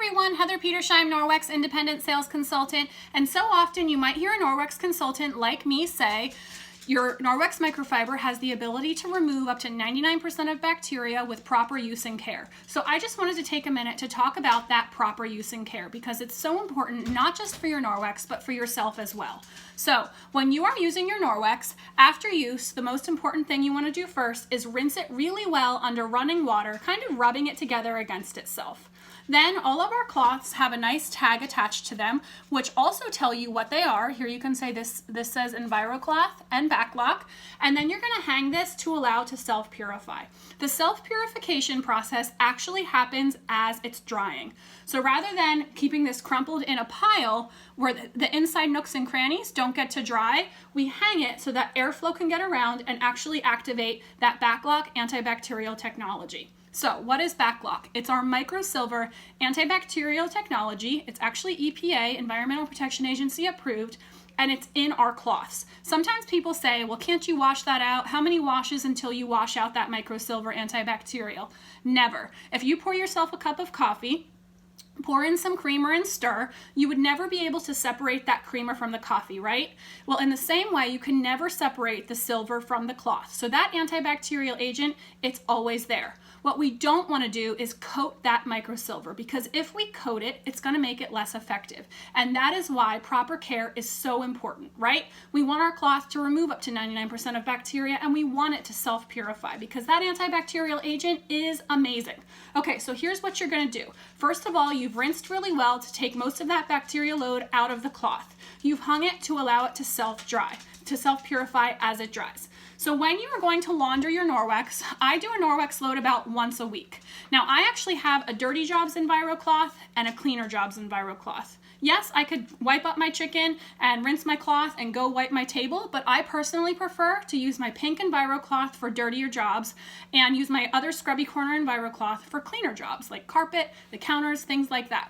everyone, Heather Petersheim, Norwex Independent Sales Consultant. And so often you might hear a Norwex consultant like me say, your Norwex microfiber has the ability to remove up to 99% of bacteria with proper use and care. So I just wanted to take a minute to talk about that proper use and care because it's so important, not just for your Norwex, but for yourself as well. So when you are using your Norwex, after use, the most important thing you want to do first is rinse it really well under running water, kind of rubbing it together against itself. Then all of our cloths have a nice tag attached to them, which also tell you what they are. Here you can say this says EnviroCloth and Backlock, and then you're going to hang this to allow to self-purify. The self-purification process actually happens as it's drying. So rather than keeping this crumpled in a pile where the inside nooks and crannies don't get to dry, we hang it so that airflow can get around and actually activate that Backlock antibacterial technology. So what is Backlock? It's our microsilver antibacterial technology. It's actually EPA, Environmental Protection Agency approved, and it's in our cloths. Sometimes people say, well, can't you wash that out? How many washes until you wash out that microsilver antibacterial? Never. If you pour yourself a cup of coffee, pour in some creamer and stir, you would never be able to separate that creamer from the coffee, right? Well, in the same way, you can never separate the silver from the cloth. So that antibacterial agent, it's always there. What we don't want to do is coat that microsilver because if we coat it, it's going to make it less effective. And that is why proper care is so important, right? We want our cloth to remove up to 99% of bacteria and we want it to self-purify because that antibacterial agent is amazing. Okay, so here's what you're going to do. First of all, you've rinsed really well to take most of that bacterial load out of the cloth. You've hung it to allow it to self-dry, to self-purify as it dries. So when you are going to launder your Norwex, I do a Norwex load about once a week. Now I actually have a dirty jobs EnviroCloth and a cleaner jobs EnviroCloth. Yes, I could wipe up my chicken and rinse my cloth and go wipe my table, but I personally prefer to use my pink EnviroCloth for dirtier jobs and use my other scrubby corner EnviroCloth for cleaner jobs like carpet, the counters, things like that.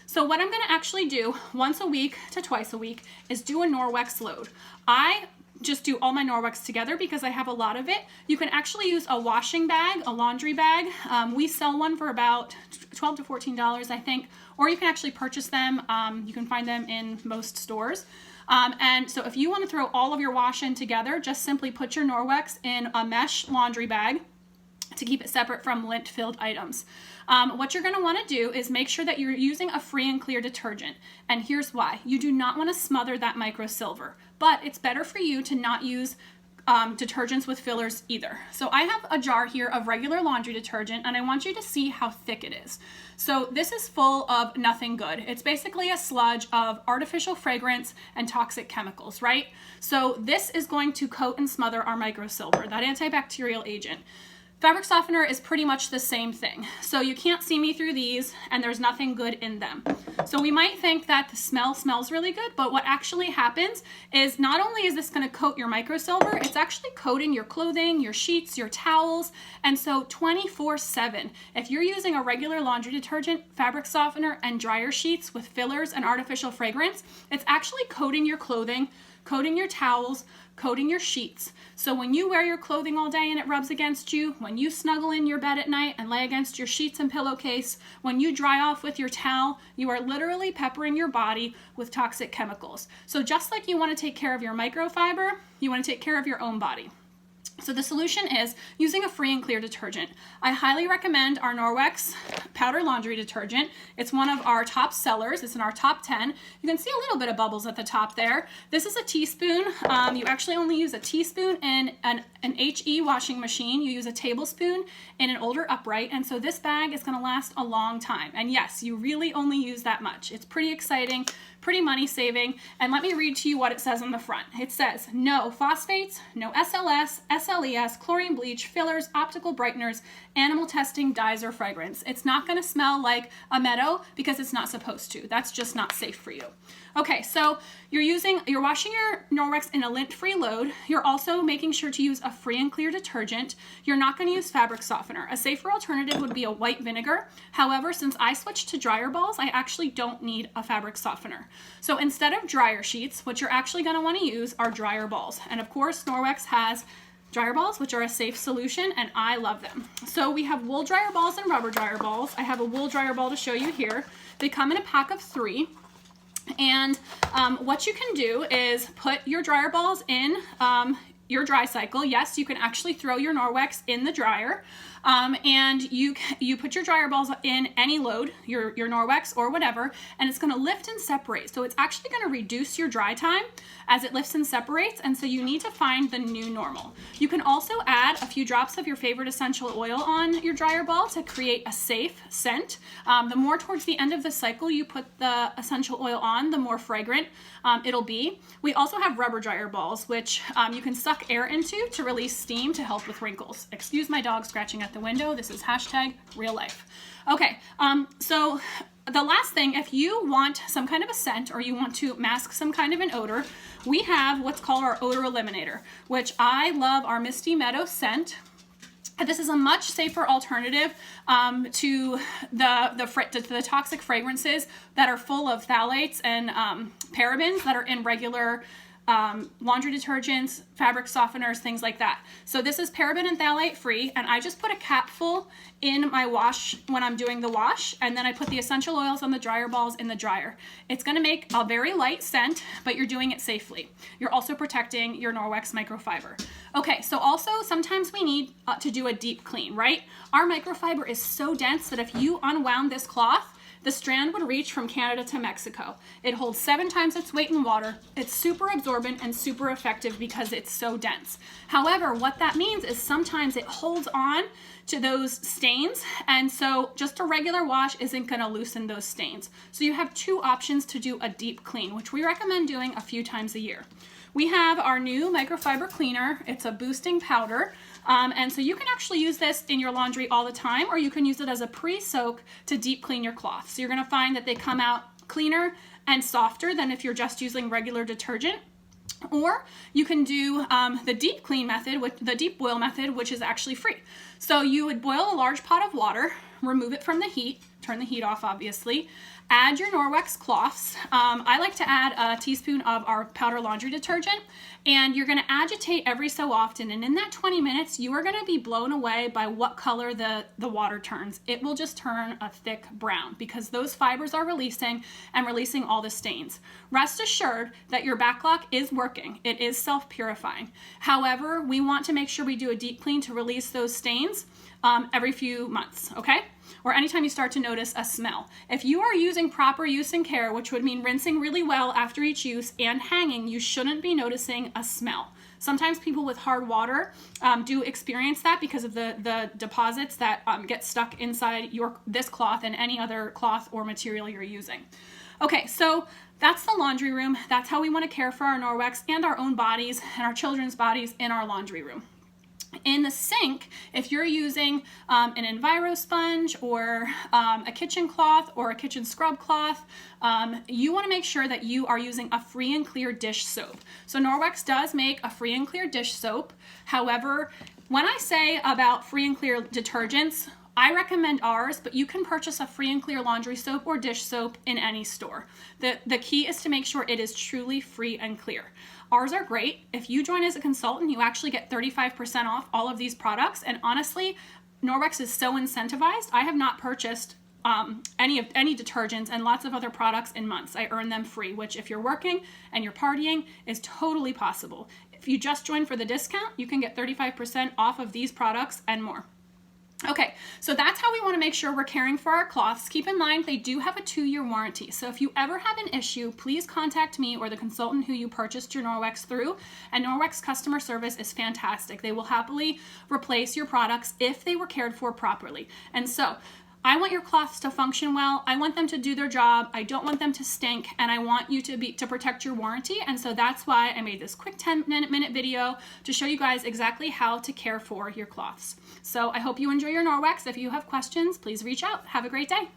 So what I'm going to actually do once a week to twice a week is do a Norwex load. I just do all my Norwex together because I have a lot of it. You can actually use a washing bag, a laundry bag. We sell one for about $12 to $14, I think, or you can actually purchase them. You can find them in most stores. And so if you want to throw all of your wash in together, just simply put your Norwex in a mesh laundry bag to keep it separate from lint-filled items. What you're going to want to do is make sure that you're using a free and clear detergent. And here's why. You do not want to smother that microsilver, but it's better for you to not use detergents with fillers either. So I have a jar here of regular laundry detergent and I want you to see how thick it is. So this is full of nothing good. It's basically a sludge of artificial fragrance and toxic chemicals, right? So this is going to coat and smother our microsilver, that antibacterial agent. Fabric softener is pretty much the same thing. So you can't see me through these and there's nothing good in them. So we might think that the smell smells really good, but what actually happens is not only is this going to coat your microsilver, it's actually coating your clothing, your sheets, your towels. And so 24/7, if you're using a regular laundry detergent, fabric softener, and dryer sheets with fillers and artificial fragrance, it's actually coating your clothing, coating your towels, coating your sheets. So when you wear your clothing all day and it rubs against you, when you snuggle in your bed at night and lay against your sheets and pillowcase, when you dry off with your towel, you are literally peppering your body with toxic chemicals. So just like you want to take care of your microfiber, you want to take care of your own body. So the solution is using a free and clear detergent. I highly recommend our Norwex powder laundry detergent. It's one of our top sellers. It's in our top 10. You can see a little bit of bubbles at the top there. This is a teaspoon. You actually only use a teaspoon in an HE washing machine. You use a tablespoon in an older upright. And so this bag is going to last a long time. And yes, you really only use that much. It's pretty exciting, pretty money saving. And let me read to you what it says on the front. It says, no phosphates, no SLS, SLES, chlorine bleach, fillers, optical brighteners, animal testing, dyes, or fragrance. It's not going to smell like a meadow because it's not supposed to. That's just not safe for you. Okay, so you're washing your Norwex in a lint-free load. You're also making sure to use a free and clear detergent. You're not going to use fabric softener. A safer alternative would be a white vinegar. However, since I switched to dryer balls, I actually don't need a fabric softener. So instead of dryer sheets, what you're actually going to want to use are dryer balls. And of course, Norwex has dryer balls, which are a safe solution, and I love them. So we have wool dryer balls and rubber dryer balls. I have a wool dryer ball to show you here. They come in a pack of 3. And what you can do is put your dryer balls in your dry cycle. Yes, you can actually throw your Norwex in the dryer. And you put your dryer balls in any load, your Norwex or whatever, and it's going to lift and separate. So it's actually going to reduce your dry time as it lifts and separates, and so you need to find the new normal. You can also add a few drops of your favorite essential oil on your dryer ball to create a safe scent. The more towards the end of the cycle you put the essential oil on, the more fragrant it'll be. We also have rubber dryer balls, which you can suck air into to release steam to help with wrinkles. Excuse my dog scratching at the window. This is #real life. Okay, so the last thing, if you want some kind of a scent or you want to mask some kind of an odor, we have what's called our odor eliminator, which I love our Misty Meadow scent. This is a much safer alternative to the toxic fragrances that are full of phthalates and parabens that are in regular laundry detergents, fabric softeners, things like that. So this is paraben and phthalate free, and I just put a capful in my wash when I'm doing the wash, and then I put the essential oils on the dryer balls in the dryer. It's going to make a very light scent, but you're doing it safely. You're also protecting your Norwex microfiber. Okay, so also sometimes we need to do a deep clean, right? Our microfiber is so dense that if you unwound this cloth, the strand would reach from Canada to Mexico. It holds 7 times its weight in water. It's super absorbent and super effective because it's so dense. However, what that means is sometimes it holds on to those stains, and so just a regular wash isn't going to loosen those stains. So you have 2 options to do a deep clean, which we recommend doing a few times a year. We have our new microfiber cleaner. It's a boosting powder. And so you can actually use this in your laundry all the time, or you can use it as a pre-soak to deep clean your cloth. So you're going to find that they come out cleaner and softer than if you're just using regular detergent. Or you can do the deep clean method, with the deep boil method, which is actually free. So you would boil a large pot of water, remove it from the heat, turn the heat off obviously, add your Norwex cloths. I like to add a teaspoon of our powder laundry detergent, and you're going to agitate every so often, and in that 20 minutes you are going to be blown away by what color the water turns. It will just turn a thick brown because those fibers are releasing all the stains. Rest assured that your backlock is working. It is self-purifying. However, we want to make sure we do a deep clean to release those stains every few months, okay? Or anytime you start to notice a smell. If you are using proper use and care, which would mean rinsing really well after each use and hanging, you shouldn't be noticing a smell. Sometimes people with hard water do experience that because of the deposits that get stuck inside this cloth and any other cloth or material you're using. Okay, so that's the laundry room. That's how we want to care for our Norwex and our own bodies and our children's bodies in our laundry room. In the sink, if you're using an Enviro sponge or a kitchen cloth or a kitchen scrub cloth, you want to make sure that you are using a free and clear dish soap. So Norwex does make a free and clear dish soap. However, when I say about free and clear detergents, I recommend ours, but you can purchase a free and clear laundry soap or dish soap in any store. The key is to make sure it is truly free and clear. Ours are great. If you join as a consultant, you actually get 35% off all of these products. And honestly, Norwex is so incentivized. I have not purchased any detergents and lots of other products in months. I earn them free, which if you're working and you're partying is totally possible. If you just join for the discount, you can get 35% off of these products and more. Okay, so that's how we want to make sure we're caring for our cloths. Keep in mind, they do have a 2-year warranty. So if you ever have an issue, please contact me or the consultant who you purchased your Norwex through. And Norwex customer service is fantastic. They will happily replace your products if they were cared for properly. And so I want your cloths to function well. I want them to do their job. I don't want them to stink, and I want you to protect your warranty. And so that's why I made this quick 10-minute video to show you guys exactly how to care for your cloths. So I hope you enjoy your Norwex. If you have questions, please reach out. Have a great day.